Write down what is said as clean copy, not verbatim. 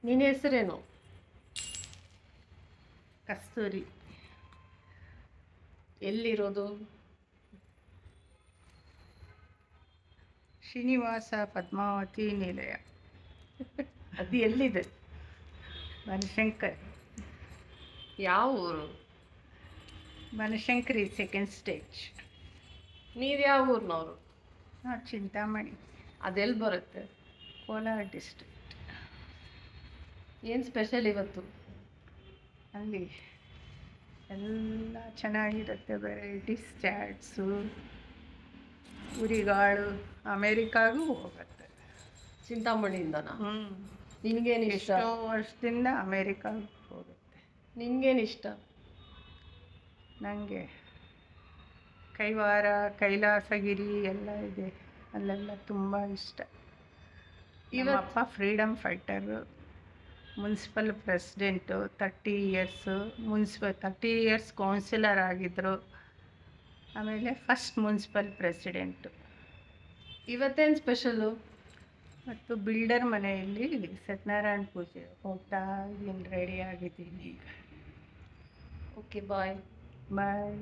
ನಿನ್ನ ಹೆಸರೇನು? ಕಸ್ತೂರಿ. ಎಲ್ಲಿರೋದು? ಶ್ರೀನಿವಾಸ ಪದ್ಮಾವತಿ ನಿಲಯ. ಅದು ಎಲ್ಲಿದೆ? ಬನಶಂಕರಿ. ಯಾವ ಊರು? Banashankari second stage. ನೀವು ಯಾವ ಊರಿನವರು? ನಾವು ಚಿಂತಾಮಣಿ, ಅದೆಲ್ಲಿ ಬರುತ್ತೆ? ಕೋಲಾರ ಡಿಸ್ಟ್ರಿಕ್ಟ್. ಏನು ಸ್ಪೆಷಲ್ ಇವತ್ತು? ಅಲ್ಲಿ ಎಲ್ಲ ಚೆನ್ನಾಗಿರುತ್ತೆ, ವೆರೈಟೀಸ್, ಚಾಟ್ಸು, ಉರಿಗಾಳು. ಅಮೇರಿಕಾಗೂ ಹೋಗುತ್ತೆ. ಚಿಂತಾಮಣಿಯಿಂದನಾ? ನಿನಗೇನು ಇಷ್ಟ? ಎಷ್ಟೋ ವರ್ಷದಿಂದ ಅಮೇರಿಕಾಗೂ ಹೋಗುತ್ತೆ. ನಿನಗೇನು ಇಷ್ಟ? ನನಗೆ ಕೈವಾರ, ಕೈಲಾಸಗಿರಿ ಎಲ್ಲ ಇದೆ, ಅಲ್ಲೆಲ್ಲ ತುಂಬ ಇಷ್ಟ. ಇವಪ್ಪ freedom fighter, municipal president, 30 years, 30 years councillor ಆಗಿದ್ದರು. ಆಮೇಲೆ ಫಸ್ಟ್ ಮುನ್ಸಿಪಲ್ ಪ್ರೆಸಿಡೆಂಟು. ಇವತ್ತೇನು ಸ್ಪೆಷಲು? ಮತ್ತು ಬಿಲ್ಡರ್ ಮನೆಯಲ್ಲಿ ಸತ್ಯನಾರಾಯಣ ಪೂಜೆ ಹೋಗ್ತಾ ಇದ್ದೀನಿ, ರೆಡಿ ಆಗಿದ್ದೀನಿ ಈಗ. Okay, bye. ಬಾಯ್.